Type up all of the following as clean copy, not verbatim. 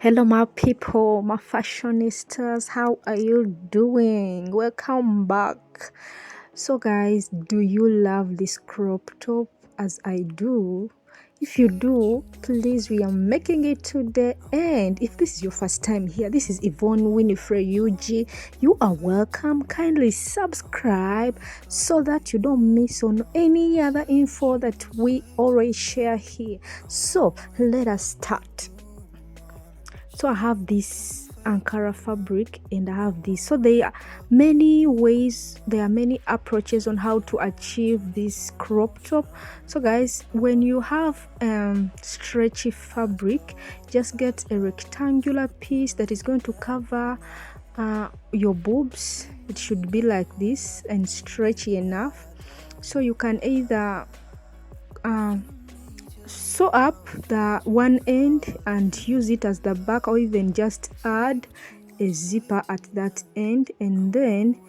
Hello, my people, my fashionistas. How are you doing? Welcome back. So, guys, do you love this crop top as I do? If you do, please, we are making it to the end. If this is your first time here, this is Yvonne Winifred UG. You are welcome. Kindly subscribe so that you don't miss on any other info that we always share here. So, let us start. So I have this Ankara fabric and I have this. So there are many ways, there are many approaches on how to achieve this crop top. So guys, when you have stretchy fabric, just get a rectangular piece that is going to cover your boobs. It should be like this and stretchy enough. So you can either sew up the one end and use it as the back, or even just add a zipper at that end, and then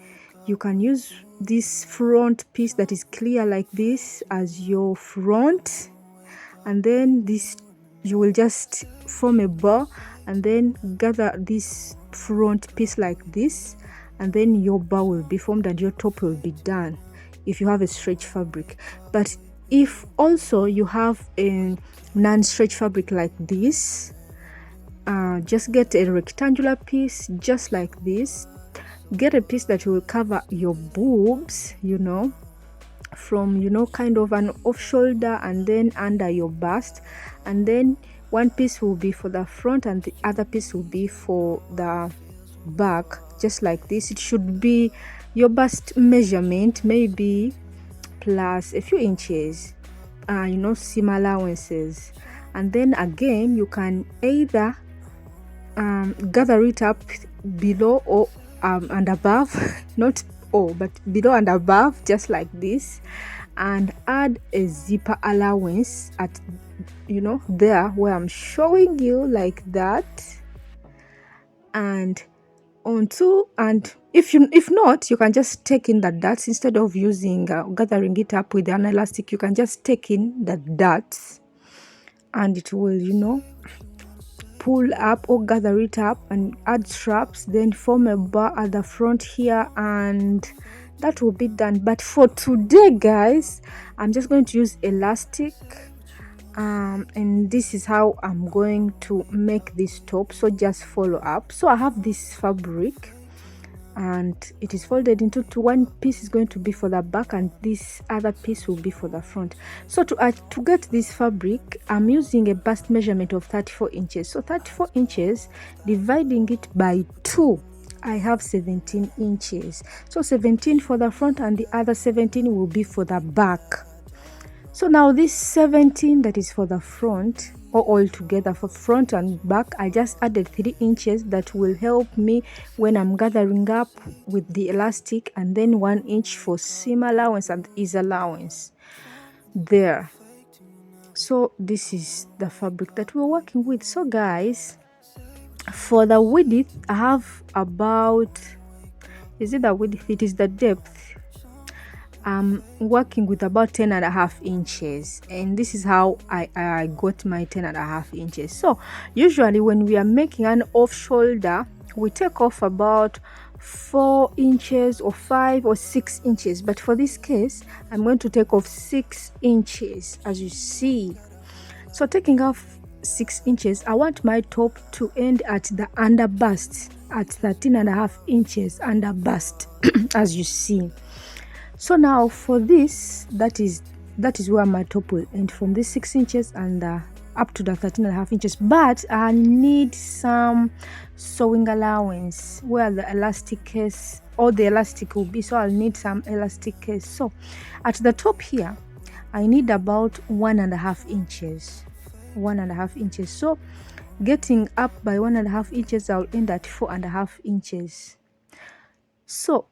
you can use this front piece that is clear like this as your front, and then this you will just form a bow and then gather this front piece like this, and then your bow will be formed and your top will be done if you have a stretch fabric. But if also you have a non-stretch fabric like this, just get a rectangular piece just like this. Get a piece that will cover your boobs, from kind of an off shoulder and then under your bust, and then one piece will be for the front and the other piece will be for the back, just like this. It should be your bust measurement, maybe plus a few inches, seam allowances. And then again, you can either gather it up below or and above, not but below and above, just like this, and add a zipper allowance at there where I'm showing you, like that. And onto, and if not, you can just take in the darts instead of using gathering it up with an elastic. You can just take in the darts and it will pull up or gather it up and add straps, then form a bar at the front here, and that will be done. But for today, guys, I'm just going to use elastic, and this is how I'm going to make this top. So just follow up. So I have this fabric and it is folded into two. One piece is going to be for the back and this other piece will be for the front. So to get this fabric, I'm using a bust measurement of 34 inches. So 34 inches, dividing it by 2, I have 17 inches. So 17 for the front and the other 17 will be for the back. So now this 17 that is for the front, or all together for front and back, I just added 3 inches. That will help me when I'm gathering up with the elastic, and then 1 inch for seam allowance and ease allowance there. So this is the fabric that we're working with. So guys, for the width, I have about, is it the width? It is the depth. I'm working with about 10.5 inches, and this is how I got my 10.5 inches. So usually when we are making an off shoulder, we take off about 4 inches or 5 or 6 inches, but for this case I'm going to take off 6 inches, as you see. So taking off 6 inches, I want my top to end at the under bust at 13.5 inches under bust as you see. So now for this, that is where my top will end, from this 6 inches and up to the 13.5 inches. But I need some sewing allowance where the elastic case or the elastic will be. So I'll need some elastic case. So at the top here, I need about 1.5 inches. 1.5 inches. So getting up by 1.5 inches, I'll end at 4.5 inches. So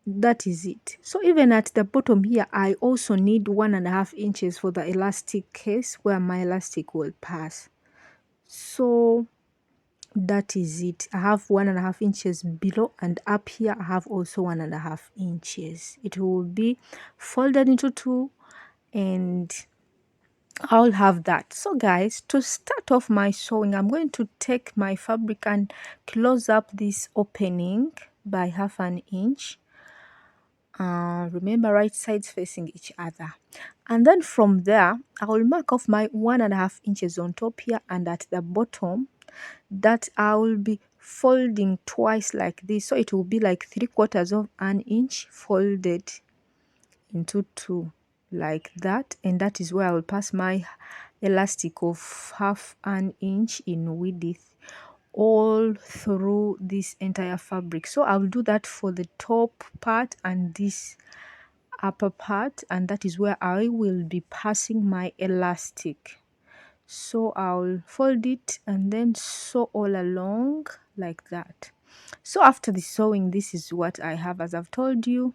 that is it. So even at the bottom here, I also need 1.5 inches for the elastic case where my elastic will pass. So that is it. I have 1.5 inches below, and up here I have also 1.5 inches. It will be folded into 2, and I'll have that. So guys, to start off my sewing, I'm going to take my fabric and close up this opening by 1/2 inch. Remember, right sides facing each other. And then from there, I will mark off my 1.5 inches on top here, and at the bottom that I will be folding twice like this. So it will be like 3/4 of an inch folded into two like that, and that is where I will pass my elastic of 1/2 inch in width all through this entire fabric. So I'll do that for the top part and this upper part, and that is where I will be passing my elastic. So I'll fold it and then sew all along like that. So after the sewing, this is what I have. As I've told you,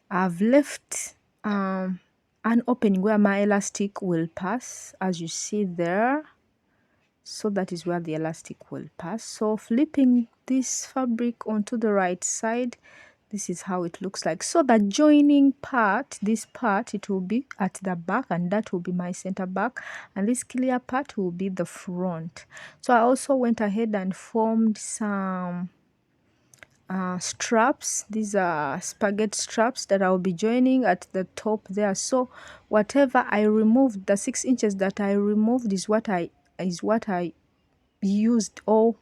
I've left an opening where my elastic will pass, as you see there. So that is where the elastic will pass. So flipping this fabric onto the right side, this is how it looks like. So the joining part, this part, it will be at the back, and that will be my center back, and this clear part will be the front. So I also went ahead and formed some straps. These are spaghetti straps that I'll be joining at the top there. So whatever I removed, the 6 inches that I removed is what I used, or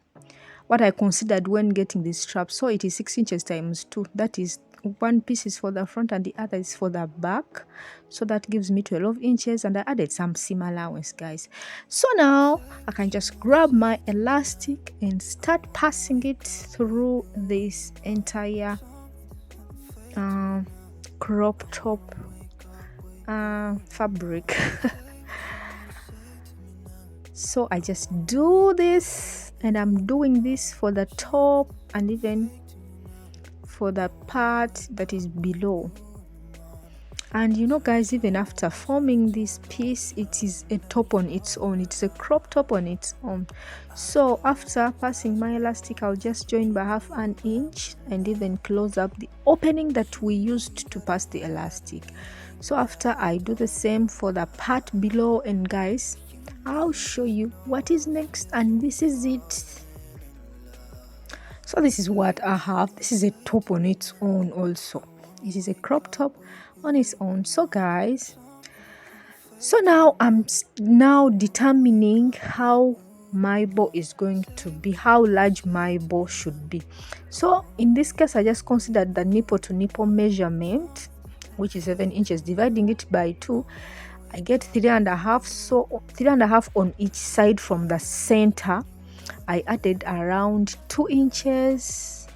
what I considered when getting this strap. So it is 6 inches times 2. That is, one piece is for the front and the other is for the back. So that gives me 12 inches, and I added some seam allowance, guys. So now I can just grab my elastic and start passing it through this entire crop top fabric. So I just do this, and I'm doing this for the top and even for the part that is below. And you know, guys, even after forming this piece, it is a top on its own. It's a crop top on its own. So after passing my elastic, I'll just join by 1/2 inch and even close up the opening that we used to pass the elastic. So after I do the same for the part below, and guys, I'll show you what is next, and this is it. So this is what I have. This is a top on its own also. It is a crop top on its own. So guys, so now I'm now determining how my bow is going to be, how large my bow should be. So in this case, I just considered the nipple to nipple measurement, which is 7 inches. Dividing it by 2, I get 3.5. So 3.5 on each side from the center. I added around 2 inches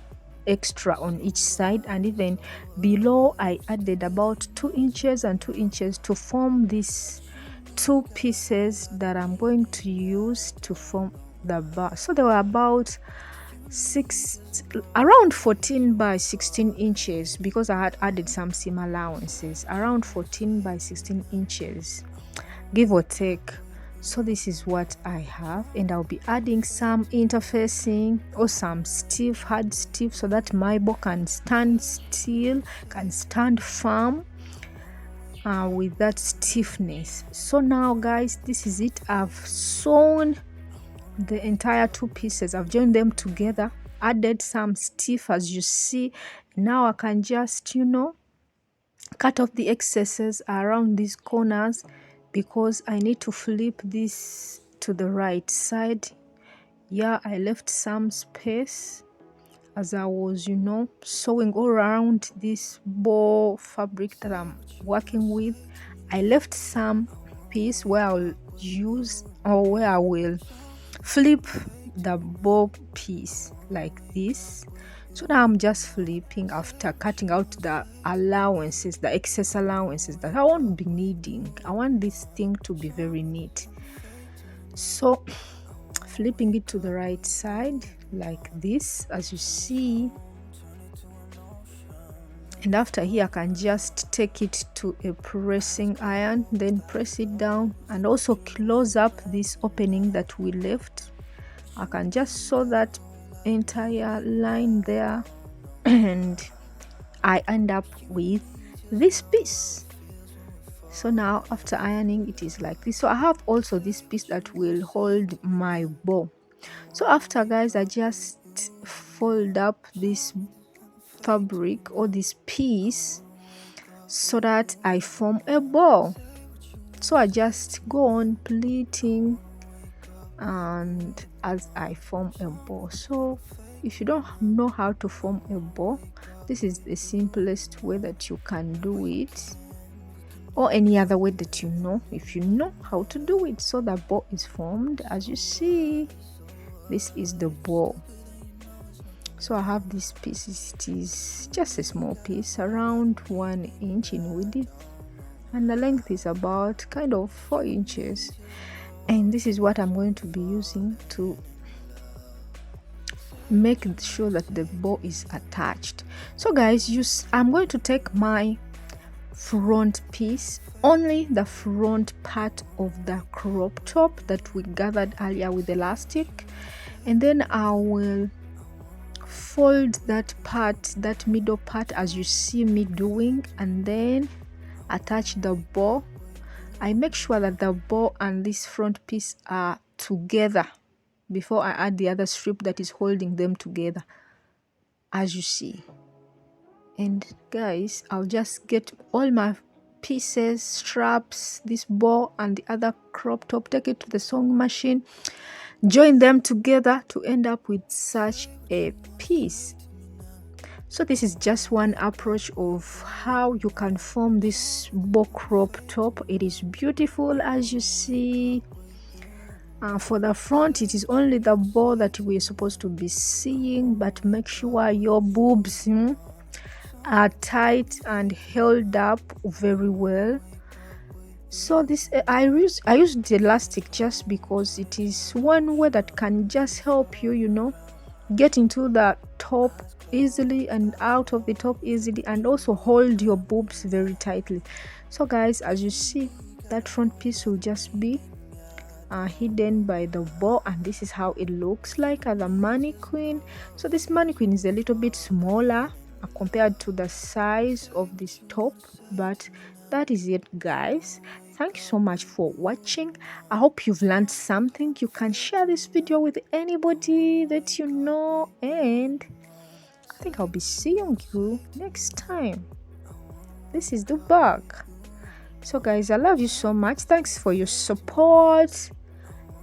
extra on each side, and even below I added about 2 inches and 2 inches to form these two pieces that I'm going to use to form the bar. So they were about around 14 by 16 inches, because I had added some seam allowances, around 14 by 16 inches, give or take. So this is what I have, and I'll be adding some interfacing or some stiff, hard stiff, so that my bow can stand still, can stand firm with that stiffness. So now guys, this is it. I've sewn the entire two pieces. I've joined them together, added some stiff, as you see. Now I can just, you know, cut off the excesses around these corners, because I need to flip this to the right side. Yeah, I left some space as I was, you know, sewing all around this bow fabric that I'm working with. I left some piece where I'll use, or where I will flip the bow piece like this. So now I'm just flipping after cutting out the allowances, the excess allowances that I won't be needing. I want this thing to be very neat. So flipping it to the right side like this, as you see. And after here, I can just take it to a pressing iron, then press it down, and also close up this opening that we left. I can just sew that entire line there, and I end up with this piece. So now after ironing, it is like this. So I have also this piece that will hold my bow. So after, guys, I just fold up this fabric or this piece so that I form a bow. So I just go on pleating and as I form a bow. So if you don't know how to form a bow, this is the simplest way that you can do it, or any other way that you know, if you know how to do it. So the bow is formed. As you see, this is the bow. So I have this piece. It is just a small piece, around 1 inch in width, and the length is about kind of 4 inches. And this is what I'm going to be using to make sure that the bow is attached. So guys, I'm going to take my front piece, only the front part of the crop top that we gathered earlier with elastic, and then I will fold that part, that middle part, as you see me doing, and then attach the bow. I make sure that the bow and this front piece are together before I add the other strip that is holding them together, as you see. And guys, I'll just get all my pieces, straps, this bow and the other crop top, take it to the sewing machine, join them together to end up with such a piece. So this is just one approach of how you can form this bow crop top. It is beautiful, as you see. For the front, it is only the bow that we're supposed to be seeing, but make sure your boobs are tight and held up very well. So this I used the elastic just because it is one way that can just help you, get into the top easily and out of the top easily, and also hold your boobs very tightly. So guys, as you see, that front piece will just be hidden by the bow, and this is how it looks like as a mannequin. So this mannequin is a little bit smaller compared to the size of this top, but that is it, guys. Thank you so much for watching. I hope you've learned something. You can share this video with anybody that you know, and I think I'll be seeing you next time. This is the bug. So guys, I love you so much. Thanks for your support.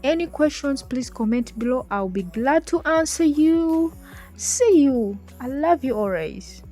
Any questions, please comment below. I'll be glad to answer you. See you. I love you always.